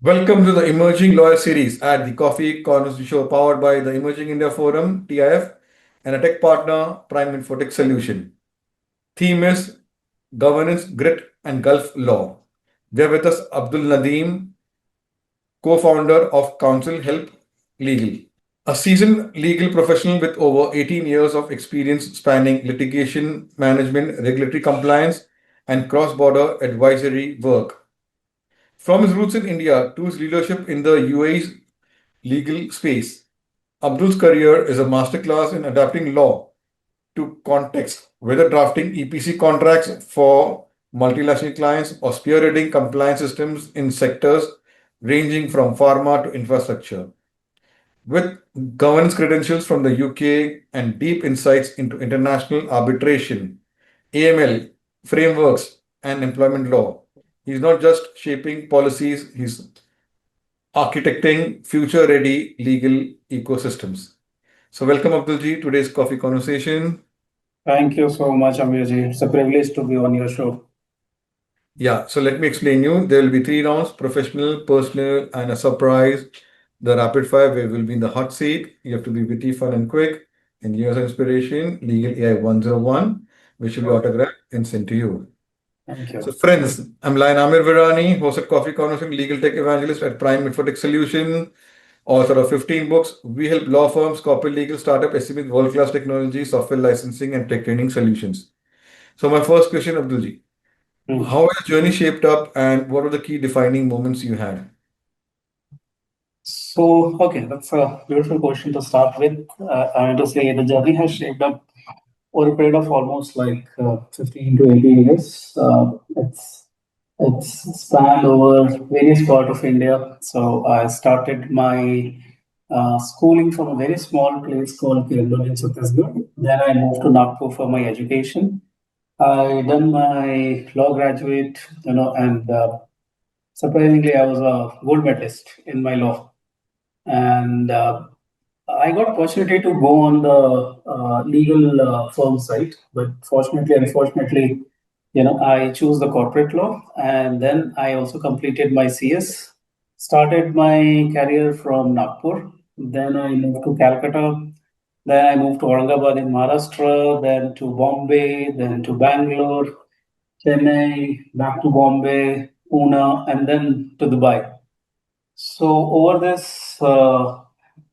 Welcome to the Emerging Lawyer series at the Coffee Conversation Show, powered by the Emerging India Forum, TIF, and a tech partner, Prime Infotech Solution. Theme is Governance, Grit, and Gulf Law. We are with us Abdul Nadeem, co-founder of Counsel Help Legal, a seasoned legal professional with over 18 years of experience spanning litigation management, regulatory compliance, and cross-border advisory work. From his roots in India to his leadership in the UAE's legal space, Abdul's career is a masterclass in adapting law to context, whether drafting EPC contracts for multinational clients or spearheading compliance systems in sectors ranging from pharma to infrastructure. With governance credentials from the UK and deep insights into international arbitration, AML, frameworks, and employment law, he's not just shaping policies, he's architecting future ready legal ecosystems. So, welcome Abdulji, today's coffee conversation. Thank you so much, Amirji. It's a privilege to be on your show. Yeah, so let me explain you. There will be three rounds: professional, personal, and a surprise. The rapid fire where will be in the hot seat. You have to be witty, fun, and quick. And years of inspiration, Legal AI 101, which will be autographed and sent to you. Thank you. So, friends, I'm Lion Amir Virani, host at Coffee Conversation, legal tech evangelist at Prime Infotech Solution, author of 15 books. We help law firms, corporate legal startup, SMEs, world-class technology, software licensing, and tech training solutions. So, my first question, Abdulji, how has your journey shaped up, and what were the key defining moments you had? So, okay, that's a beautiful question to start with. I mean to say the journey has shaped up over a period of almost like 15 to 18 years. It's spanned over various parts of India. So I started my schooling from a very small place called Kerala in Chhattisgarh. Then I moved to Nagpur for my education. I done my law graduate, and surprisingly, I was a gold medalist in my law, and I got opportunity to go on the legal firm side, but fortunately, unfortunately, I chose the corporate law, and then I also completed my CS. Started my career from Nagpur. Then I moved to Calcutta. Then I moved to Aurangabad in Maharashtra. Then to Bombay. Then to Bangalore, Chennai, back to Bombay, Pune, and then to Dubai. So over this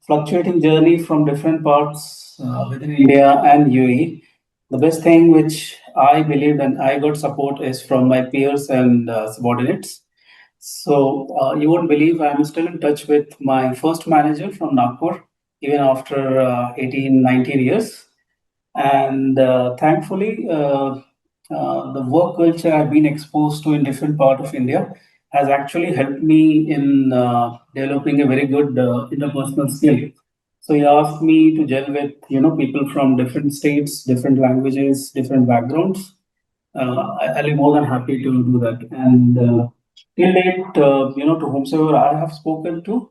fluctuating journey from different parts within India and UAE, the best thing which I believed and I got support is from my peers and subordinates. So you won't believe I'm still in touch with my first manager from Nagpur, even after 18, 19 years. And thankfully, the work culture I've been exposed to in different part of India has actually helped me in developing a very good interpersonal skill. So you asked me to gel with people from different states, different languages, different backgrounds. I'll be more than happy to do that. And till date, to whomsoever I have spoken to,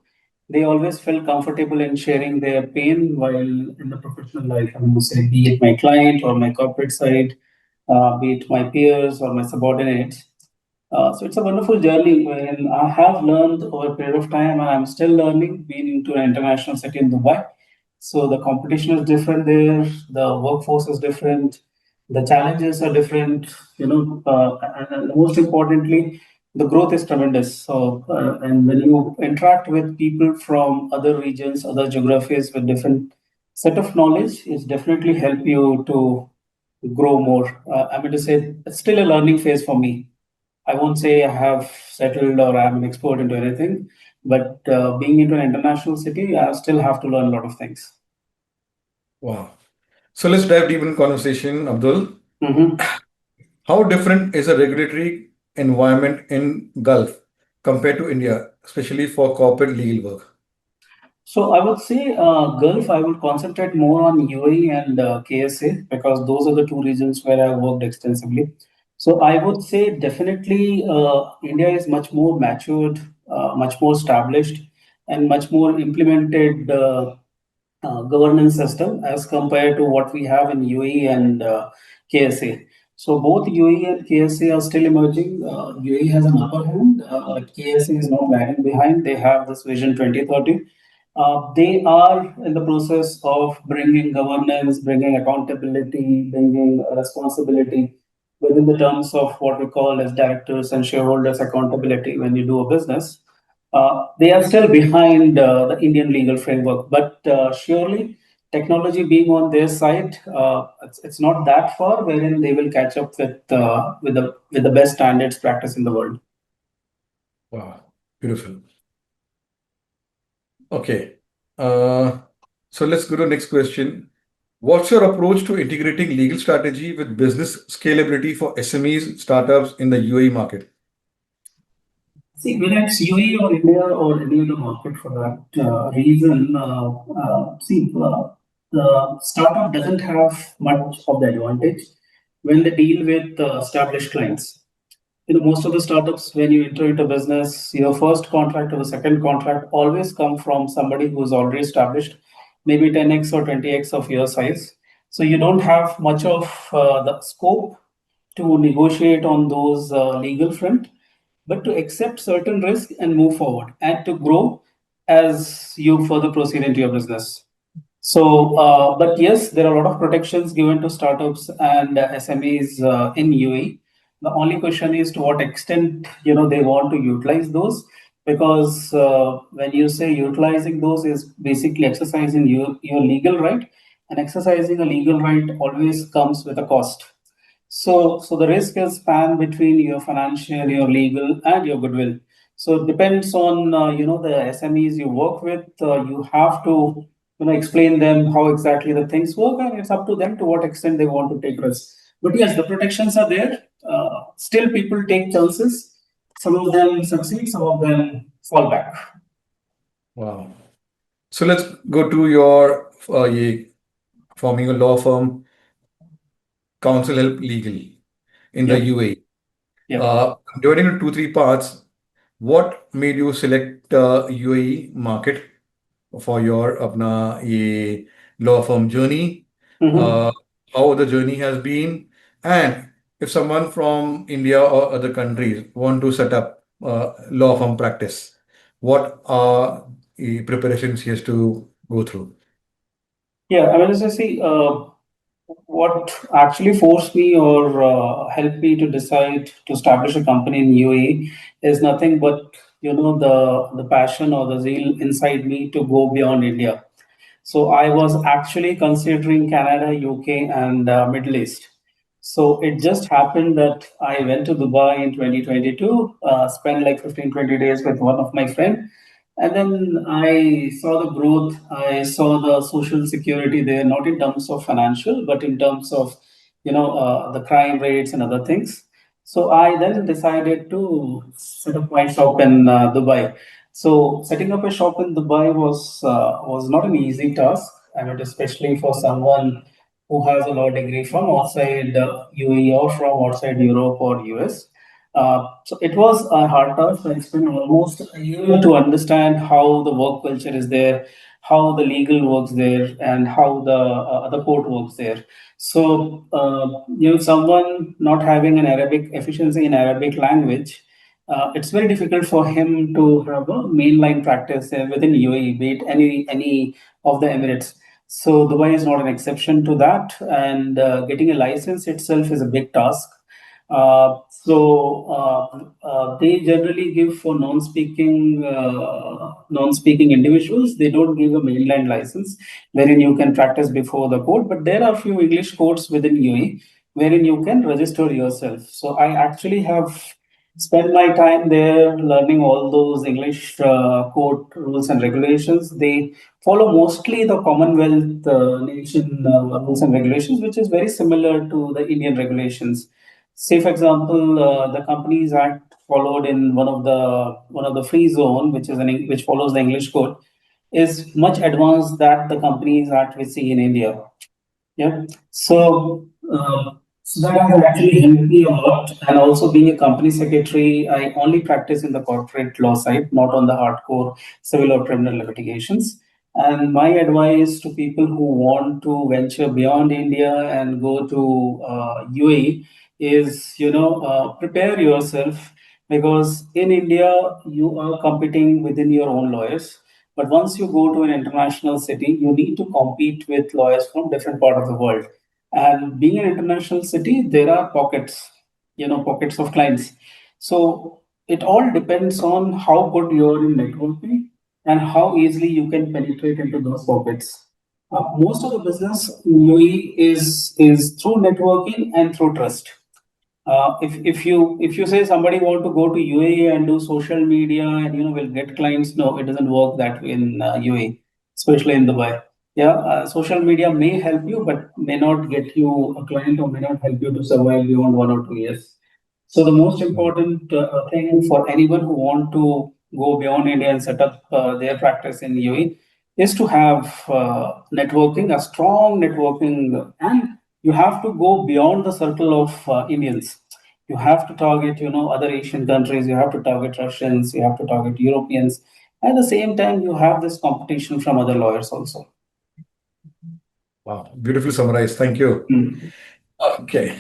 they always felt comfortable in sharing their pain while in the professional life. I mean, say, be it my client or my corporate side, be it my peers or my subordinates. So it's a wonderful journey wherein I have learned over a period of time, and I'm still learning, being into an international city in Dubai. So the competition is different there, the workforce is different, the challenges are different, and most importantly, the growth is tremendous. So, and when you interact with people from other regions, other geographies with different set of knowledge, it's definitely help you to grow more. I mean to say, it's still a learning phase for me. I won't say I have settled or I'm an expert into anything, but being into an international city, I still have to learn a lot of things. Wow. So, let's dive deep in conversation, Abdul. Mhm. How different is a regulatory environment in Gulf compared to India, especially for corporate legal work? So I would say Gulf, I would concentrate more on UAE and KSA because those are the two regions where I worked extensively. So I would say definitely India is much more matured, much more established, and much more implemented governance system as compared to what we have in UAE and KSA. So both UAE and KSA are still emerging. UAE has an upper hand, but KSA is not lagging behind. They have this Vision 2030. They are in the process of bringing governance, bringing accountability, bringing responsibility within the terms of what we call as directors and shareholders accountability when you do a business. They are still behind the Indian legal framework, but surely technology being on their side, it's not that far wherein they will catch up with the best standards practice in the world. Wow, beautiful. Okay. Uh, so let's go to the next question. What's your approach to integrating legal strategy with business scalability for SMEs, startups in the UAE market? See, whether it's UAE or India or any other market for that reason, the startup doesn't have much of the advantage when they deal with established clients. Most of the startups, when you enter into business, your first contract or the second contract always come from somebody who is already established, maybe 10x or 20x of your size. So you don't have much of the scope to negotiate on those legal front, but to accept certain risk and move forward and to grow as you further proceed into your business. So, but yes, there are a lot of protections given to startups and SMEs in UAE. The only question is to what extent they want to utilize those, because when you say utilizing those is basically exercising your legal right, and exercising a legal right always comes with a cost. So the risk is span between your financial, your legal, and your goodwill. So it depends on the SMEs you work with. You have to explain them how exactly the things work, and it's up to them to what extent they want to take risks. But yes, the protections are there. Still, people take chances. Some of them succeed, some of them fall back. Wow. So let's go to your forming a law firm, Counsel Help Legal in the Yep. UAE. Yep. Dividing into two, three parts, what made you select UAE market for your अपना ये law firm journey? Mhm. Uh, how the journey has been, and if someone from India or other countries want to set up law firm practice, what are the preparations he has to go through? Yeah, I mean, as I see, what actually forced me or helped me to decide to establish a company in UAE is nothing but the passion or the zeal inside me to go beyond India. So I was actually considering Canada, UK, and Middle East. So it just happened that I went to Dubai in 2022, spent like 15, 20 days with one of my friends. And then I saw the growth, I saw the social security there, not in terms of financial, but in terms of, the crime rates and other things. So I then decided to set up my shop in Dubai. So setting up a shop in Dubai was not an easy task. I mean, especially for someone who has a law degree from outside UAE or from outside Europe or US. So it was a hard task. I spent almost a year to understand how the work culture is there, how the legal works there, and how the court works there. So someone not having an Arabic efficiency in Arabic language, it's very difficult for him to have a mainline practice within UAE, be it any of the Emirates. So Dubai is not an exception to that, and getting a license itself is a big task. They generally give for non-speaking individuals. They don't give a mainland license wherein you can practice before the court. But there are few English courts within UAE wherein you can register yourself. So I actually have spent my time there learning all those English court rules and regulations. They follow mostly the Commonwealth nation rules and regulations, which is very similar to the Indian regulations. Say, for example, the Companies Act followed in one of the free zone, which follows the English code, is much advanced that the Companies Act we see in India. Yeah. So that has actually helped me a lot. And also being a company secretary, I only practice in the corporate law side, not on the hardcore civil or criminal litigations. And my advice to people who want to venture beyond India and go to UAE is, prepare yourself, because in India you are competing within your own lawyers. But once you go to an international city, you need to compete with lawyers from different part of the world. And being an international city, there are pockets, pockets of clients. So it all depends on how good you are in networking and how easily you can penetrate into those pockets. Most of the business in UAE is through networking and through trust. If you say somebody want to go to UAE and do social media and will get clients, no, it doesn't work that way in UAE, especially in Dubai. Yeah, social media may help you, but may not get you a client or may not help you to survive beyond 1 or 2 years. So the most important thing for anyone who want to go beyond India and set up their practice in UAE is to have networking, a strong networking, and you have to go beyond the circle of Indians. You have to target, other Asian countries. You have to target Russians. You have to target Europeans. At the same time, you have this competition from other lawyers also. Wow, beautifully summarized. Thank you. Mm. Okay.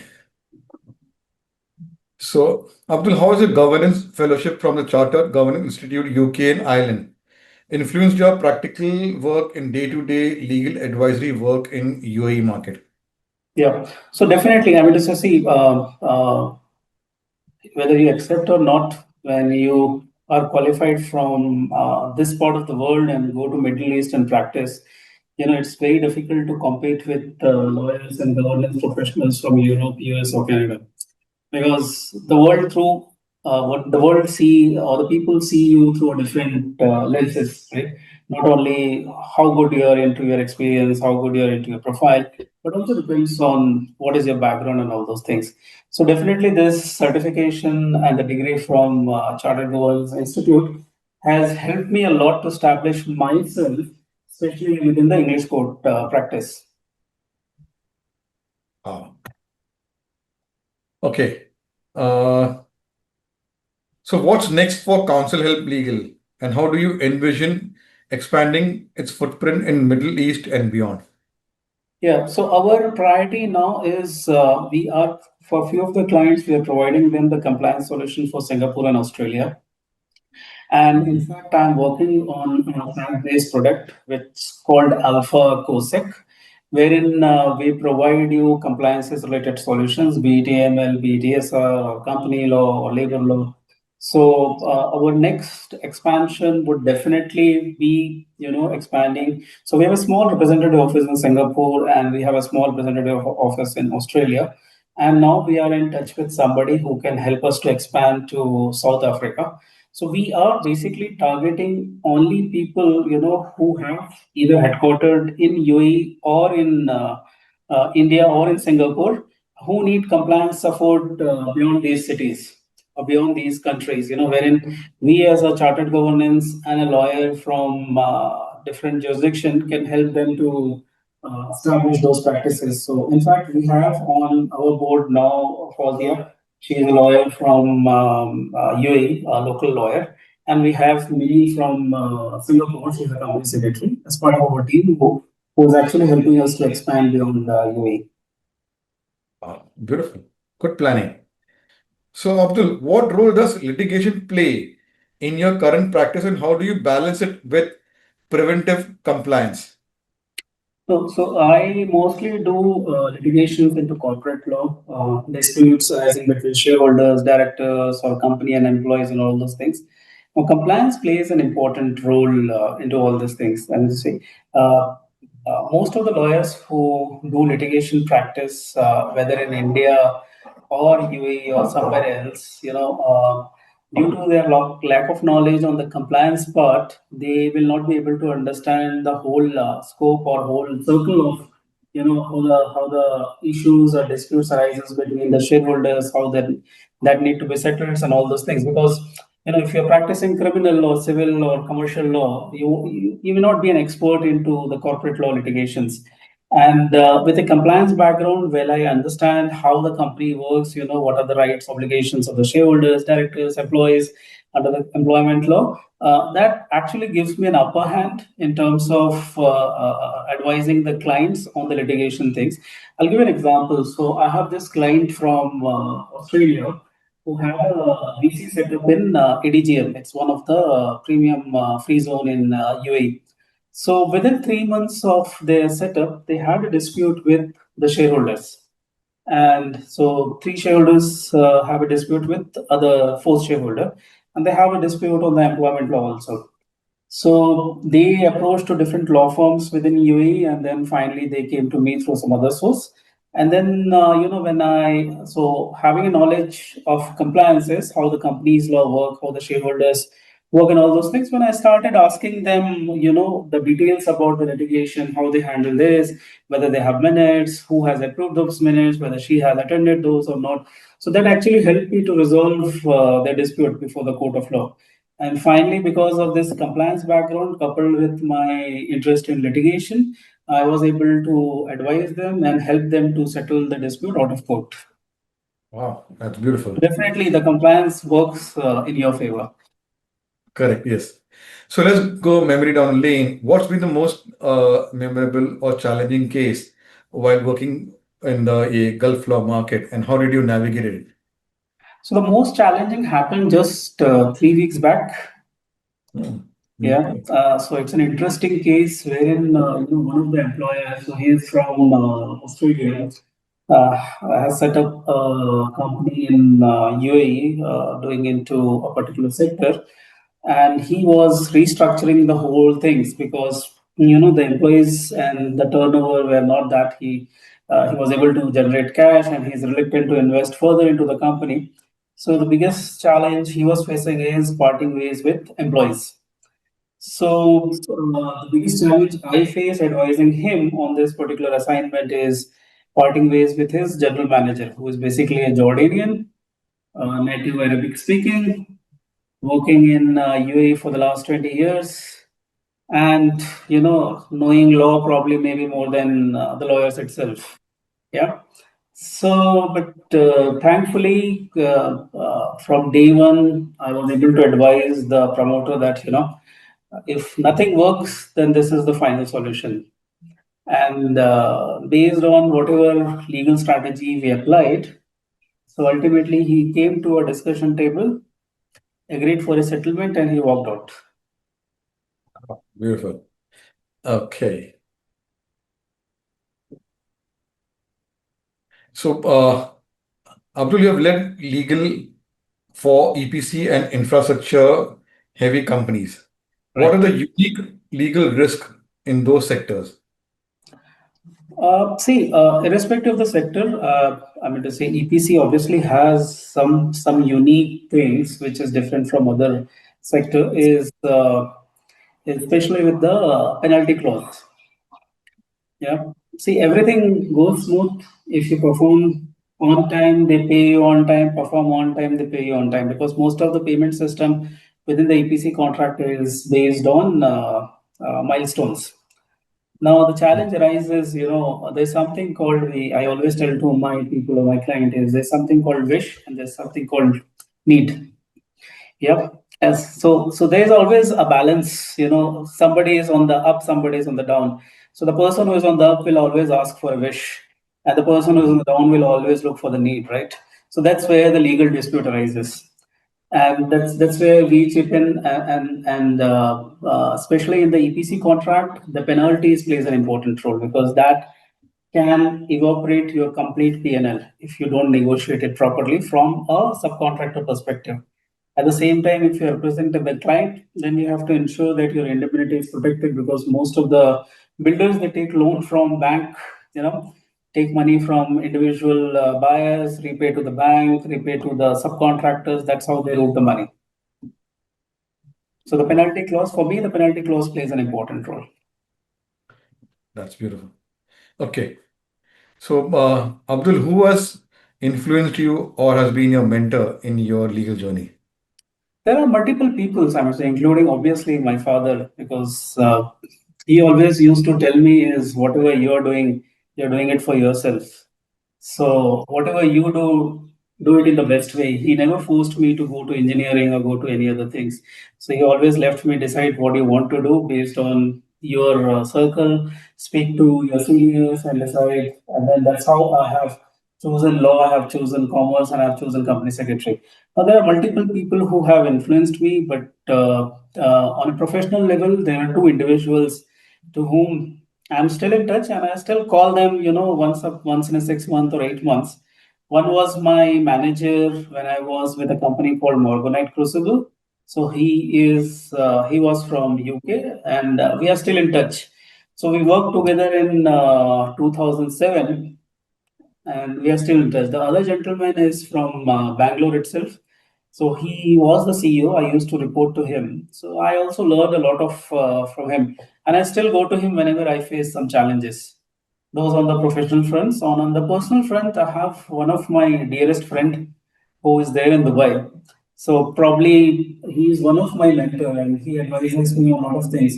So, Abdul, how has a governance fellowship from the Chartered Governance Institute, UK and Ireland influenced your practical work in day-to-day legal advisory work in UAE market? Yeah. So definitely, I mean, to see whether you accept or not, when you are qualified from this part of the world and go to Middle East and practice, it's very difficult to compete with lawyers and governance professionals from Europe, US, or Canada, because the world through what the world see or the people see you through a different lenses, right? Not only how good you are into your experience, how good you are into your profile, but also depends on what is your background and all those things. So definitely this certification and the degree from Chartered Governance Institute has helped me a lot to establish myself, especially within the English court practice. Ah, okay. Uh, so what's next for Counsel Help Legal, and how do you envision expanding its footprint in Middle East and beyond? Yeah, so our priority now is we are, for a few of the clients, we are providing them the compliance solution for Singapore and Australia. And in fact, I'm working on a cloud-based product which is called Alpha COSEC, wherein we provide you compliances related solutions, be it AML, be it ESR, or company law, or labor law. So our next expansion would definitely be, expanding. So we have a small representative office in Singapore, and we have a small representative office in Australia. And now we are in touch with somebody who can help us to expand to South Africa. So we are basically targeting only people, who have either headquartered in UAE or in India or in Singapore, who need compliance support beyond these cities or beyond these countries, wherein we as a chartered governance and a lawyer from different jurisdiction can help them to establish those practices. So in fact, we have on our board now Fawzia. She is a lawyer from UAE, a local lawyer. And we have Mini from Singapore. She's a company secretary as part of our team who is actually helping us to expand beyond UAE. Beautiful. Good planning. So, Abdul, what role does litigation play in your current practice, and how do you balance it with preventive compliance? So I mostly do litigations into corporate law, disputes arising between shareholders, directors, or company and employees, and all those things. Now, compliance plays an important role into all these things. And see, uh, most of the lawyers who do litigation practice, whether in India or UAE or somewhere else, due to their lack of knowledge on the compliance part, they will not be able to understand the whole scope or whole circle of, how the issues or disputes arises between the shareholders, how that need to be settled and all those things. Because if you're practicing criminal law, civil or commercial law, you may not be an expert into the corporate law litigations. And with a compliance background, well, I understand how the company works, what are the rights, obligations of the shareholders, directors, employees under the employment law. That actually gives me an upper hand in terms of advising the clients on the litigation things. I'll give an example. So I have this client from Australia who had a VC setup in ADGM. It's one of the premium free zone in UAE. So within 3 months of their setup, they had a dispute with the shareholders. And so three shareholders have a dispute with other fourth shareholder, and they have a dispute on the employment law also. So they approached to different law firms within UAE, and then finally they came to me through some other source. And then, when so having a knowledge of compliances, how the company's law work, how the shareholders work, and all those things, when I started asking them, the details about the litigation, how they handle this, whether they have minutes, who has approved those minutes, whether she has attended those or not. So that actually helped me to resolve their dispute before the court of law. And finally, because of this compliance background coupled with my interest in litigation, I was able to advise them and help them to settle the dispute out of court. Wow, that's beautiful. Definitely, the compliance works in your favor. Correct, yes. So let's go memory down lane. What's been the most memorable or challenging case while working in the Gulf law market, and how did you navigate it? So the most challenging happened just 3 weeks back. Hmm. Yeah, Okay. so it's an interesting case wherein one of the employers, so he is from Australia, has set up a company in UAE doing into a particular sector, and he was restructuring the whole things because the employees and the turnover were not that he was able to generate cash, and he's reluctant to invest further into the company. So the biggest challenge he was facing is parting ways with employees. So, the biggest challenge I face advising him on this particular assignment is parting ways with his general manager, who is basically a Jordanian, native Arabic speaking, working in UAE for the last 20 years, and knowing law probably maybe more than the lawyers itself. Yeah. So, but thankfully, from day one, I was able to advise the promoter that if nothing works, then this is the final solution. And based on whatever legal strategy we applied, so ultimately he came to a discussion table, agreed for a settlement, and he walked out. Beautiful. Okay. So, Abdul, you have led legal for EPC and infrastructure heavy companies. What are Right. the unique legal risks in those sectors? See, irrespective of the sector, I mean to say, EPC obviously has some unique things which is different from other sector. Is especially with the penalty clause. Yeah. See, everything goes smooth if you perform on time, they pay you on time, perform on time, they pay you on time, because most of the payment system within the EPC contract is based on milestones. Now, the challenge arises, there's something called I always tell to my people or my client is there's something called wish and there's something called need. Yep. Yes. So there's always a balance. Somebody is on the up, somebody is on the down. So the person who is on the up will always ask for a wish, and the person who is on the down will always look for the need, right? So that's where the legal dispute arises, and that's where we chip in, and especially in the EPC contract, the penalties plays an important role because that can evaporate your complete P&L if you don't negotiate it properly from a subcontractor perspective. At the same time, if you represent the client, then you have to ensure that your indemnity is protected because most of the builders they take loan from bank, take money from individual buyers, repay to the bank, repay to the subcontractors. That's how they route the money. So the Wow, penalty clause, for me, the penalty clause plays an important role. that's beautiful. Okay. So, Abdul, who has influenced you or has been your mentor in your legal journey? There are multiple people, I must say, including obviously my father, because he always used to tell me is whatever you're doing it for yourself. So whatever you do, do it in the best way. He never forced me to go to engineering or go to any other things. So he always left me decide what you want to do based on your circle, speak to your seniors and decide. And then that's how I have chosen law, I have chosen commerce, and I have chosen company secretary. Now there are multiple people who have influenced me, but on a professional level, there are two individuals to whom I'm still in touch, and I still call them, once in a 6 month or 8 months. One was my manager when I was with a company called Morganite Crucible. So he was from UK, and we are still in touch. So we worked together in 2007, and we are still in touch. The other gentleman is from Bangalore itself. So he was the CEO. I used to report to him. So I also learned a lot of from him, and I still go to him whenever I face some challenges. Those on the professional fronts. On the personal front, I have one of my dearest friend who is there in Dubai. So probably he is one of my mentor, and he advises me on a lot of things.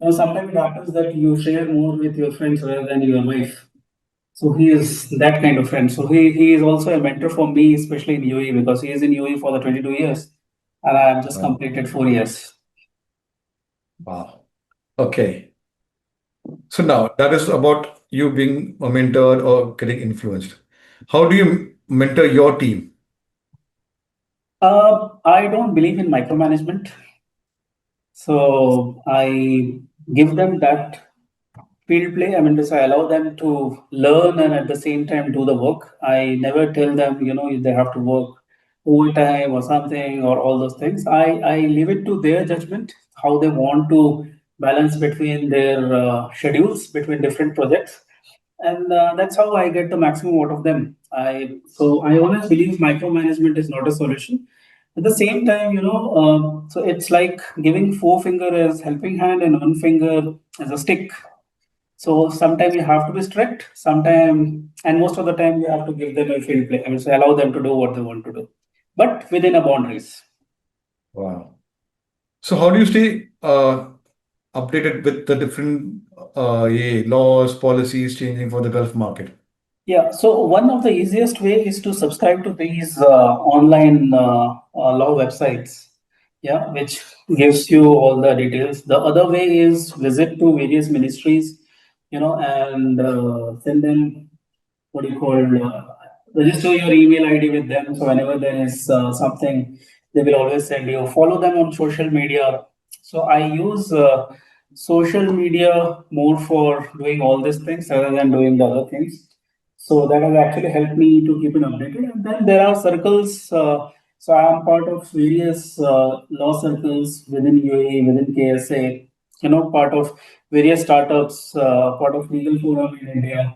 Sometimes it happens that you share more with your friends rather than your wife. So he is that kind of friend. So he is also a mentor for me, especially in UAE, because he is in UAE for the 22 years, and I have just Wow. completed 4 years. Wow. Okay. So now that is about you being mentored or getting influenced. How do you mentor your team? I don't believe in micromanagement, so I give them that field play. I mean, this I allow them to learn and at the same time do the work. I never tell them, they have to work overtime or something or all those things. I leave it to their judgment how they want to balance between their schedules between different projects, and that's how I get the maximum out of them. I always believe micromanagement is not a solution. At the same time, so it's like giving forefinger as helping hand and one finger as a stick. So sometimes you have to be strict, sometimes, and most of the time you have to give them a field play. I mean, so allow them to do what they want to do, but within a boundaries. Wow. So how do you stay updated with the different laws, policies changing for the Gulf market? Yeah, so one of the easiest way is to subscribe to these online law websites, yeah, which gives you all the details. The other way is visit to various ministries, and send them what do you call register your email ID with them. So whenever there is something, they will always send you. Follow them on social media. So I use social media more for doing all these things rather than doing the other things. So that has actually helped me to keep it updated. And then there are circles. So I am part of various law circles within UAE, within KSA. Part of various startups, part of legal forum in India,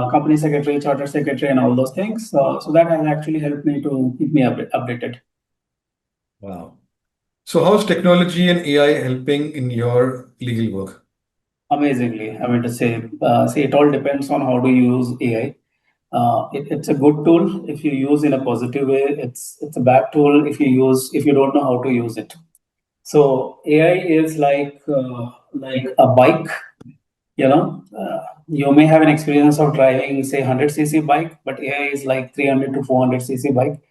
company secretary, charter secretary, and all those things. So that has actually helped me to keep me updated. Wow. So how's technology and AI helping in your legal work? Amazingly, I mean to say, see, it all depends on how to use AI. It's a good tool if you use in a positive way. It's a bad tool if you don't know how to use it. So AI is like a bike. You may have an experience of driving, say, 100cc bike, but AI is like 300 to 400cc bike.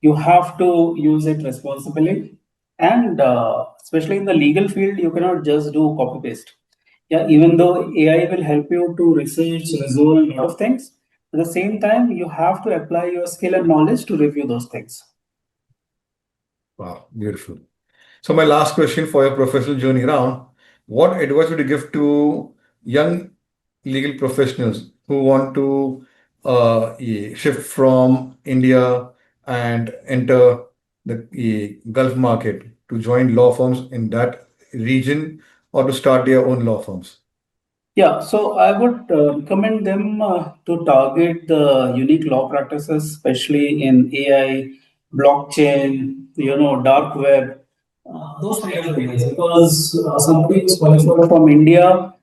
You have to use it responsibly, and especially in the legal field, you cannot just do copy paste. Yeah, even though AI will help you to research, resolve a lot of things, at the same time you have to apply your skill and knowledge to review those things. Wow, beautiful. So my last question for your professional journey round, what advice would you give to young legal professionals who want to shift from India and enter the Gulf market to join law firms in that region or to start their own law firms? Yeah, so I would recommend them to target the unique law practices, especially in AI, blockchain, dark web, those kind of areas. Because somebody who's qualified from India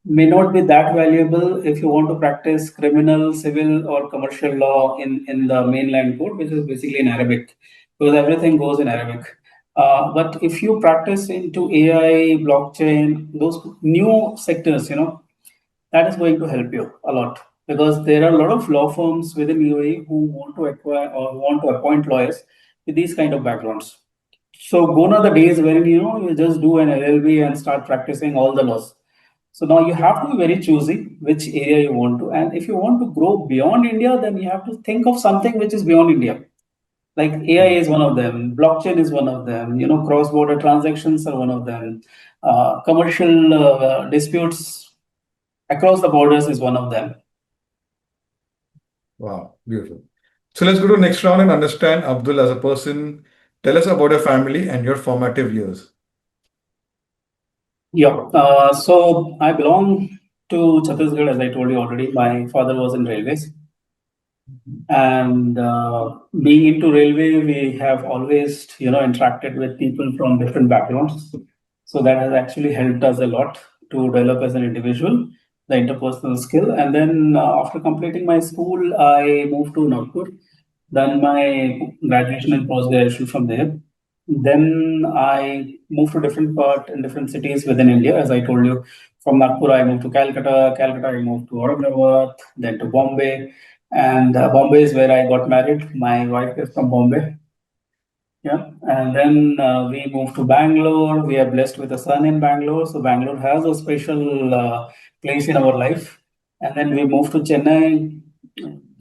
may not be that valuable if you want to practice criminal, civil, or commercial law in the mainland code, which is basically in Arabic, because everything goes in Arabic. But if you practice into AI, blockchain, those new sectors, that is going to help you a lot because there are a lot of law firms within UAE who want to acquire or want to appoint lawyers with these kind of backgrounds. So gone are the days when you just do an LLB and start practicing all the laws. So now you have to be very choosy which area you want to, and if you want to grow beyond India, then you have to think of something which is beyond India. Like AI is one of them, blockchain is one of them, cross-border transactions are one of them, commercial disputes across the borders is one of them. Wow, beautiful. So let's go to the next round and understand Abdul as a person. Tell us about your family and your formative years. Yeah. So I belong to Chhattisgarh, as I told you already. My father was in railways. And being into railway, we have always, interacted with people from different backgrounds. So that has actually helped us a lot to develop as an individual, the interpersonal skill. And then after completing my school, I moved to Nagpur, done my graduation and post-graduation from there. Then I moved to different part in different cities within India. As I told you, from Nagpur, I moved to Calcutta. Calcutta, I moved to Aurangabad, then to Bombay. And Bombay is where I got married. My wife is from Bombay. Yeah, and then we moved to Bangalore. We are blessed with a son in Bangalore, so Bangalore has a special place in our life. And then we moved to Chennai.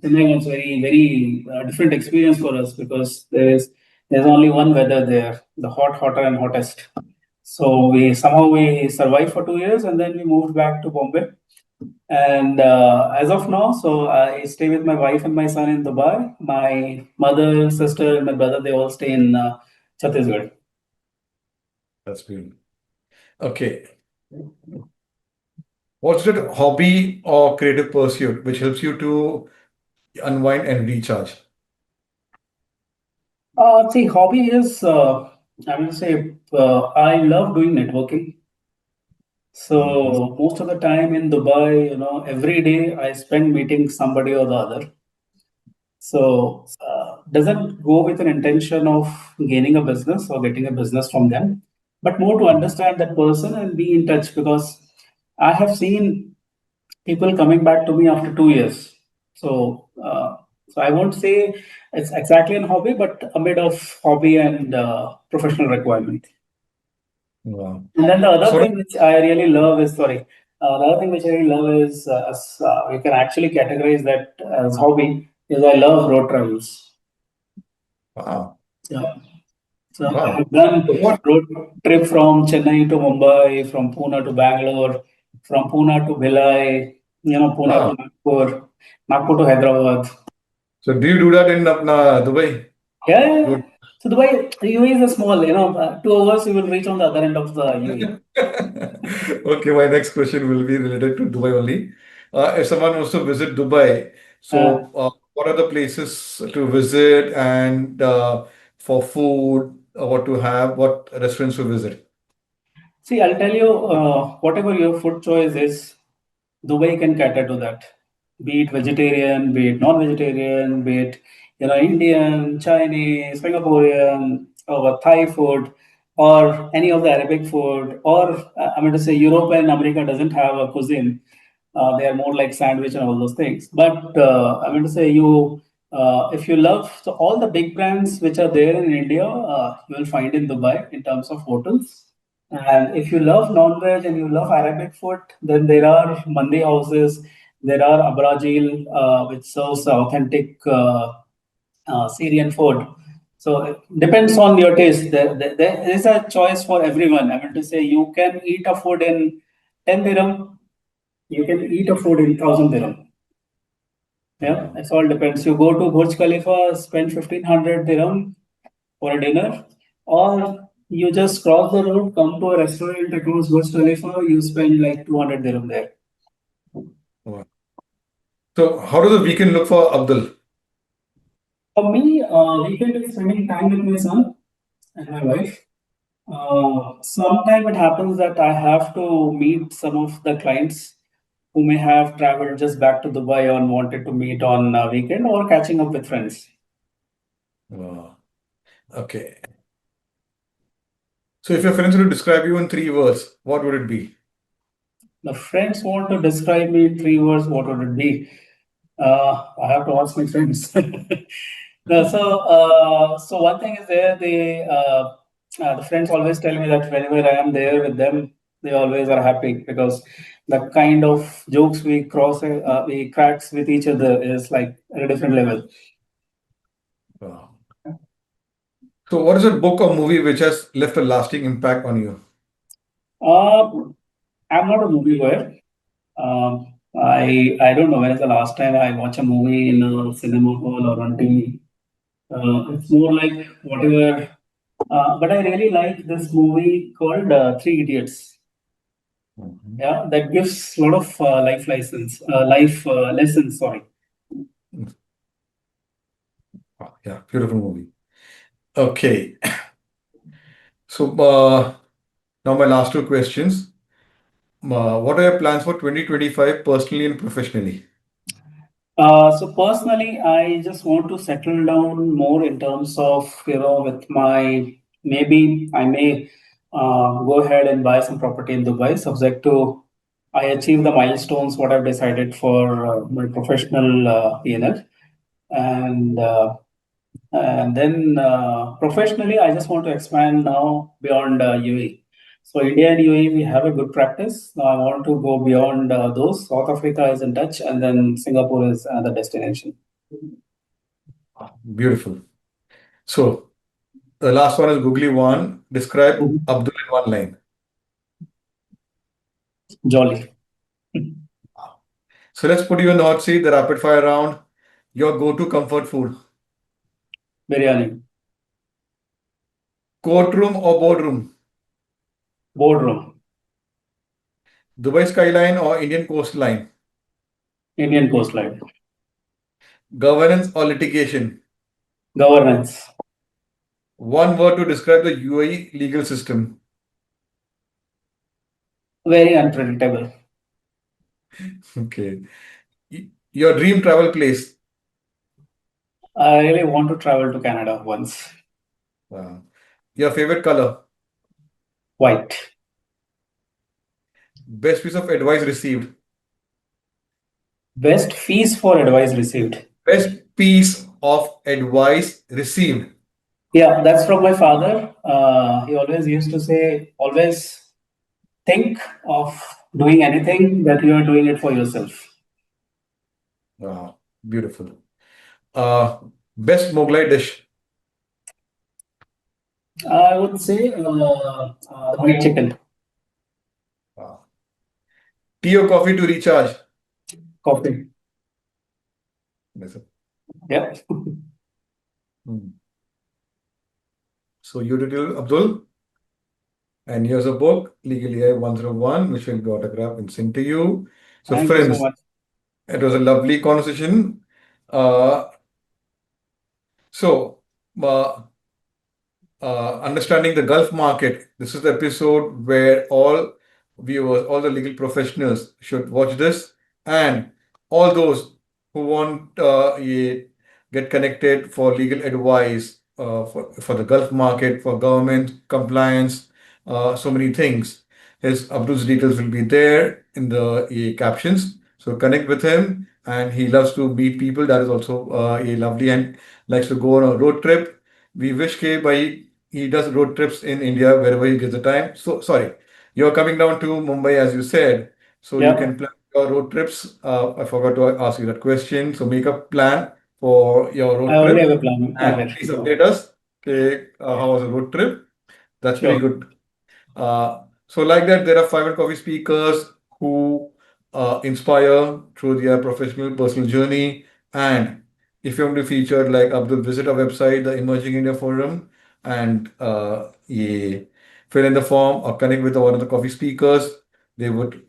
Chennai was very, very different experience for us because there's only one weather there, the hot, hotter, and hottest. So we survived for 2 years, and then we moved back to Bombay. And as of now, so I stay with my wife and my son in Dubai. My mother, sister, and my brother, they all stay in Chhattisgarh. That's beautiful. Okay. What's that hobby or creative pursuit which helps you to unwind and recharge? See, hobby is, I will say, I love doing networking. Mhm. So most of the time in Dubai, every day I spend meeting somebody or the other. So doesn't go with an intention of gaining a business or getting a business from them, but more to understand that person and be in touch because I have seen people coming back to me after 2 years. So I won't say it's exactly a hobby, but a bit of hobby and professional requirement. Wow. And then the other So, thing which I really love is, sorry, the other thing which I really love is, we can actually categorize that as hobby, is I love road travels. wow. Yeah. So I Wow. have done So what? road trip from Chennai to Mumbai, from Pune to Bangalore, from Pune to Bhilai, Pune to Wow. Nagpur, Nagpur to Hyderabad. So do you do that in Dubai? Yeah, yeah, yeah. Road. So Dubai, UAE is a small, 2 hours you will reach on the other end of the UAE. Okay, my next question will be related to Dubai only. If someone wants to visit Dubai, Uh, so what are the places to visit and for food, what to have, what restaurants to visit? See, I'll tell you, whatever your food choice is, Dubai can cater to that. Be it vegetarian, be it non-vegetarian, be it Indian, Chinese, Singaporean, or Thai food, or any of the Arabic food, or I mean to say Europe and America doesn't have a cuisine. They are more like sandwich and all those things. But I mean to say if you love so all the big brands which are there in India, you will find in Dubai in terms of hotels. And if you love non-veg and you love Arabic food, then there are mandi houses, there are abrajil, which serves authentic Syrian food. So it depends on your taste. There is a choice for everyone. I mean to say you can eat a food in 10 dirham, you can eat a food in 1,000 dirham. Yeah, Wow. it all depends. You go to Burj Khalifa, spend 1,500 dirham for a dinner, or you just cross the road, come to a restaurant across Burj Khalifa, you spend like 200 dirham there. Wow. So how does the weekend look for Abdul? For me, weekend is spending time with my son and my wife. Sometime it happens that I have to meet some of the clients who may have traveled just back to Dubai and wanted to meet on a weekend or catching up with friends. Wow. Okay. So if your friends were to describe you in three words, what would it be? The friends want to describe me in three words. What would it be? I have to ask my friends. No, so one thing is there. The friends always tell me that whenever I am there with them, they always are happy because the kind of jokes we cracks with each other is like at a different level. Wow. So what is a book or movie which has left a lasting impact on you? Uh, I'm not a movie goer. I don't know when is the last time I watch a movie in a cinema hall or on TV. It's more like whatever. But I really like this movie called Three Idiots. Mhm. Yeah, that gives a lot of life lessons. Sorry. Wow, yeah, beautiful movie. Okay. So now my last two questions. What are your plans for 2025 personally and professionally? So personally, I just want to settle down more in terms of, with my, maybe I may go ahead and buy some property in Dubai, subject to I achieve the milestones what I've decided for my professional P&L. And then professionally, I just want to expand now beyond UAE. So India and UAE, we have a good practice. Now I want to go beyond those. South Africa is in touch, and then Singapore is another destination. Beautiful. So the last one is googly one. Describe Mhm. Abdul in one line. Jolly. So let's put you in the hot seat, the rapid fire round. Your go-to comfort food. Biryani. Courtroom or boardroom. Boardroom. Dubai skyline or Indian coastline. Indian coastline. Governance or litigation. Governance. One word to describe the UAE legal system. Very unpredictable. Okay. Your dream travel place. I really want to travel to Canada once. Wow. Your favorite color. White. Best piece of advice received. Best fees for advice received. Best piece of advice received. Yeah, that's from my father. He always used to say, always think of doing anything that you are doing it for yourself. Wow. Beautiful. Uh, Best Mughlai dish. I would say the white chicken, Wow. Tea or coffee to recharge. coffee. Yes, sir. Yeah. Hmm. So you did it, Abdul. And here's a book, Legal AI 101, which will be autographed and sent to you. So, Thank you so friends, much. it was a lovely conversation. Uh, so, uh, Understanding the Gulf market. This is the episode where all viewers, all the legal professionals should watch this, and all those who want get connected for legal advice for the Gulf market, for government compliance, so many things. His Abdul's details will be there in the captions. So connect with him, and he loves to meet people. That is also lovely, and likes to go on a road trip. We wish K by he does road trips in India wherever he gets the time. So, sorry, you're coming down to Mumbai as you said, so you Yeah, can plan your road trips. I forgot to ask you that question. So, make a plan for your I road already have trip a plan and prepared. please update us. Okay, how was the road trip? That's very Sure. good. So, like that, there are 500 coffee speakers who inspire through their professional personal journey. And if you want to feature like Abdul, visit our website, the Emerging India Forum, and fill in the form or connect with one of the coffee speakers. They would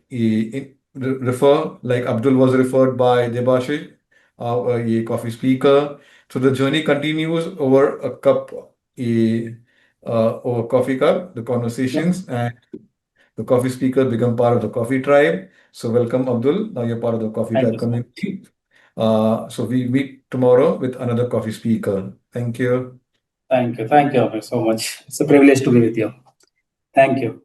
refer, like Abdul was referred by Debashish, a coffee speaker. So the journey continues over a cup. Over coffee cup, the Yeah. conversations, and the coffee speakers become part of the coffee tribe. So welcome, Abdul. Now you're part of the coffee Thank tribe you so much. community. So we meet tomorrow with another coffee speaker. Thank you. Thank you. Thank you so much. It's a privilege to be with you. Thank you.